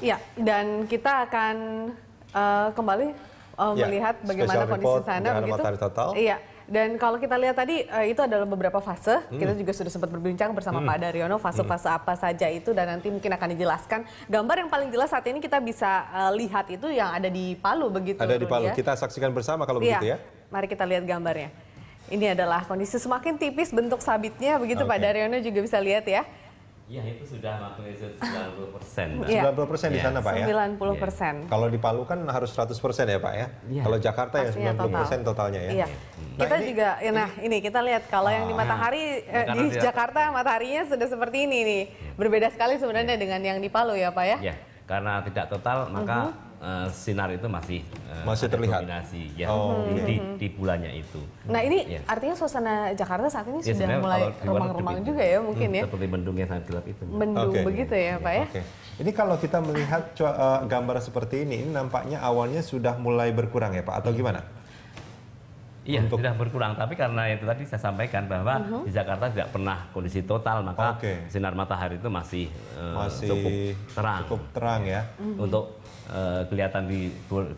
Ya, dan kita akan kembali melihat bagaimana kondisi sana begitu. Matahari total. Iya. Dan kalau kita lihat tadi itu adalah beberapa fase. Kita juga sudah sempat berbincang bersama Pak Daryono fase-fase apa saja itu dan nanti mungkin akan dijelaskan. Gambar yang paling jelas saat ini kita bisa lihat itu yang ada di Palu begitu. Ada di Palu. Ya? Kita saksikan bersama kalau begitu ya. Mari kita lihat gambarnya. Ini adalah kondisi semakin tipis bentuk sabitnya begitu Pak Daryono juga bisa lihat ya. Iya, itu sudah magnitudo 90%. 90% di sana Pak ya? 90%. Kalau di Palu kan harus 100% ya Pak ya? Kalau Jakarta ya 90% totalnya ya? Iya. Kita juga, ini kita lihat kalau yang di matahari, di Jakarta mataharinya sudah seperti ini nih. Berbeda sekali sebenarnya dengan yang di Palu ya Pak ya? Iya, karena tidak total maka sinar itu masih terlihat dominasi ya di bulannya itu. Nah ini artinya suasana Jakarta saat ini sudah mulai remang-remang juga ya mungkin ya? Seperti mendung yang sangat gelap itu. Mendung begitu ya Pak ya? Ini kalau kita melihat gambar seperti ini nampaknya awalnya sudah mulai berkurang ya Pak atau gimana? Iya, sudah berkurang. Tapi karena itu tadi saya sampaikan bahwa di Jakarta tidak pernah kondisi total, maka sinar matahari itu masih cukup terang ya untuk kelihatan di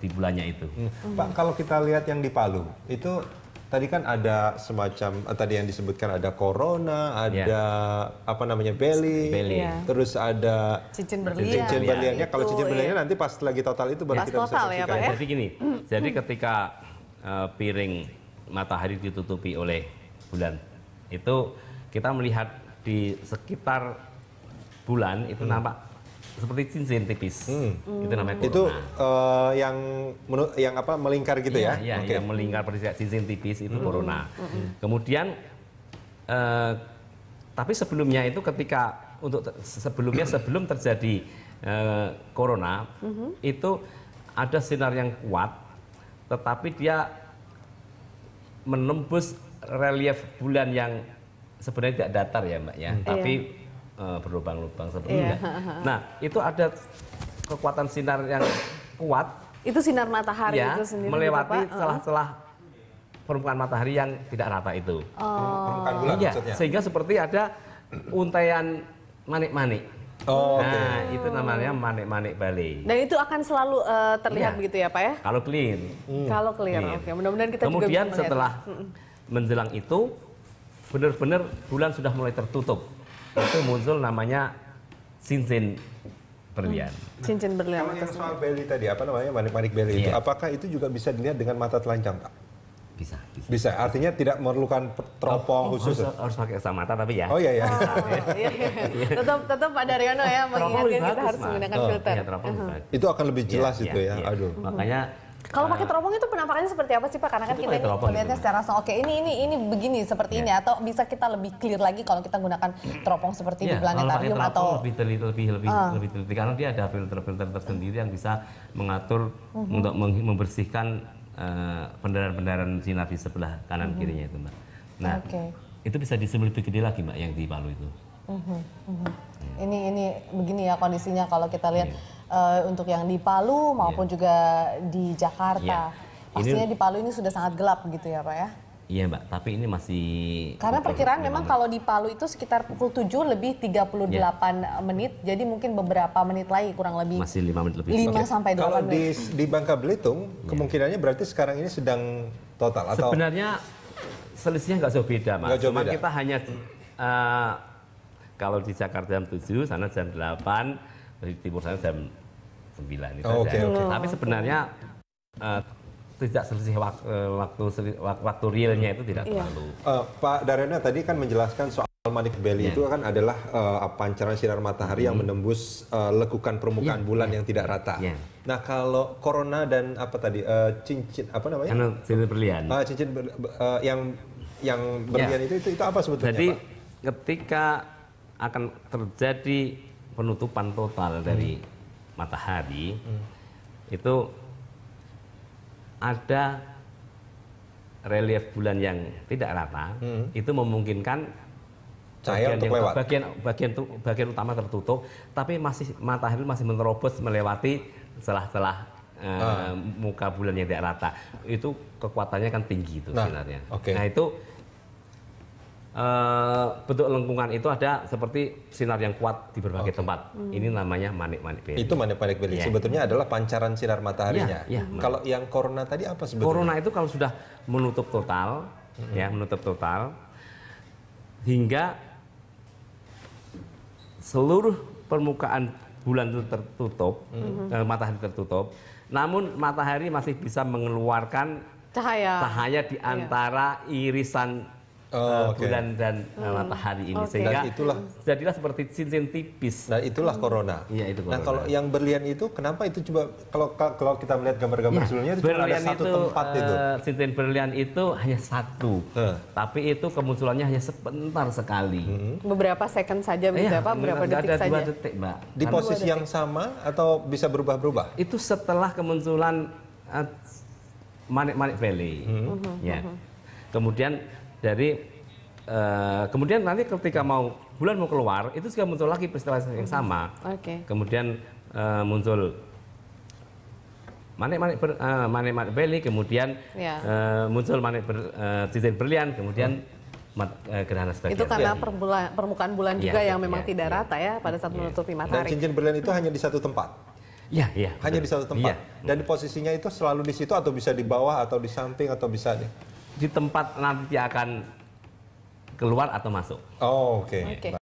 bulannya itu. Pak, kalau kita lihat yang di Palu itu tadi kan ada semacam tadi yang disebutkan ada corona, ada apa namanya belly, terus ada cincin berliannya. Kalau cincin berliannya nanti pas lagi total itu baru kita bisa saksikan. Ya? Jadi gini, jadi ketika piring matahari ditutupi oleh bulan itu kita melihat di sekitar bulan itu nampak seperti cincin tipis. Itu namanya corona. Itu yang apa melingkar gitu ya? Iya, yang melingkar seperti cincin tipis itu corona. Kemudian tapi sebelumnya itu ketika sebelum terjadi corona itu ada sinar yang kuat tetapi dia menembus relief bulan yang sebenarnya tidak datar ya Mbak ya, tapi berlubang-lubang seperti itu. Nah, itu ada kekuatan sinar yang kuat. Itu sinar matahari itu sendiri melewati celah-celah permukaan matahari yang tidak rata itu. Permukaan bulan maksudnya. Sehingga seperti ada untaian manik-manik. Nah, itu namanya manik-manik Bali. Dan itu akan selalu terlihat begitu ya Pak ya? Kalau clear. Kalau clear, oke. Mudah-mudahan kita kemudian juga bisa setelah menjelang itu, benar-benar bulan sudah mulai tertutup. Itu muncul namanya cincin berlian. Cincin berlian. Kalau yang soal belly tadi, apa namanya manik-manik belly itu, apakah itu juga bisa dilihat dengan mata telanjang Pak? Bisa. Artinya tidak memerlukan teropong khusus. Harus pakai kacamata tapi ya. Oh iya. Tetap Pak Daryono ya mengingatkan kita harus menggunakan filter. Itu akan lebih jelas itu ya. Aduh. Makanya kalau pakai teropong itu penampakannya seperti apa sih Pak? Karena kan kita melihatnya secara langsung. Oke, ini begini seperti ini atau bisa kita lebih clear lagi kalau kita gunakan teropong seperti di planetarium atau lebih teliti karena dia ada filter-filter tersendiri yang bisa mengatur untuk membersihkan pendaran-pendaran sinar di sebelah kanan kirinya itu Mbak. Nah, itu bisa disebut lebih gede lagi Mbak yang di Palu itu. Ini begini ya kondisinya kalau kita lihat untuk yang di Palu maupun juga di Jakarta. Pastinya di Palu ini sudah sangat gelap begitu ya Pak ya? Iya Mbak, tapi ini masih... Karena perkiraan memang kalau di Palu itu sekitar pukul 7 lebih 38 menit, jadi mungkin beberapa menit lagi kurang lebih. Masih 5 menit lebih. 5 sampai 8 kalau menit. Di Bangka Belitung, kemungkinannya berarti sekarang ini sedang total atau... Sebenarnya selisihnya nggak jauh beda Mas, cuma kita hanya... kalau di Jakarta jam 7, sana jam 8, di timur sana jam 9 itu Tapi sebenarnya tidak selisih waktu realnya itu tidak terlalu. Pak Daryono tadi kan menjelaskan soal manik belly itu kan adalah pancaran sinar matahari yang menembus lekukan permukaan bulan yang tidak rata. Nah kalau corona dan apa tadi cincin apa namanya? Cincin berlian. Cincin yang berlian itu apa sebetulnya Jadi Pak? ketika akan terjadi penutupan total dari matahari itu ada relief bulan yang tidak rata, itu memungkinkan cahaya untuk lewat. Bagian utama tertutup, tapi matahari masih menerobos melewati celah-celah muka bulan yang tidak rata. Itu kekuatannya kan tinggi itu sinarnya. Nah itu bentuk lengkungan itu ada seperti sinar yang kuat di berbagai tempat. Ini namanya manik-manik belly. Itu manik-manik belly. Sebetulnya adalah pancaran sinar mataharinya. Kalau yang corona tadi apa sebetulnya? Corona itu kalau sudah menutup total, ya menutup total, hingga seluruh permukaan bulan itu tertutup, matahari tertutup, namun matahari masih bisa mengeluarkan cahaya di antara irisan bulan dan matahari ini, sehingga jadilah seperti cincin tipis. Nah, itulah corona. Iya, itu corona. Nah, kalau yang berlian itu kenapa itu coba kalau kita melihat gambar-gambar sebelumnya itu cuma ada satu tempat itu. Cincin berlian itu hanya satu, tapi itu kemunculannya hanya sebentar sekali. Beberapa second saja begitu ya Pak, beberapa detik saja. 2 detik, Mbak. Di posisi yang sama atau bisa berubah-berubah? Itu setelah kemunculan manik-manik belly. Ya. Kemudian kemudian nanti ketika bulan mau keluar, itu juga muncul lagi peristiwa yang sama. Kemudian muncul manik-manik belly, kemudian muncul cincin berlian, kemudian gerhana sebagian. Itu karena permukaan bulan juga yang memang tidak rata ya pada saat menutupi matahari. Dan cincin berlian itu hanya di satu tempat? Iya. Hanya di satu tempat? Dan posisinya itu selalu di situ atau bisa di bawah atau di samping atau bisa di tempat nanti akan keluar atau masuk. Oke.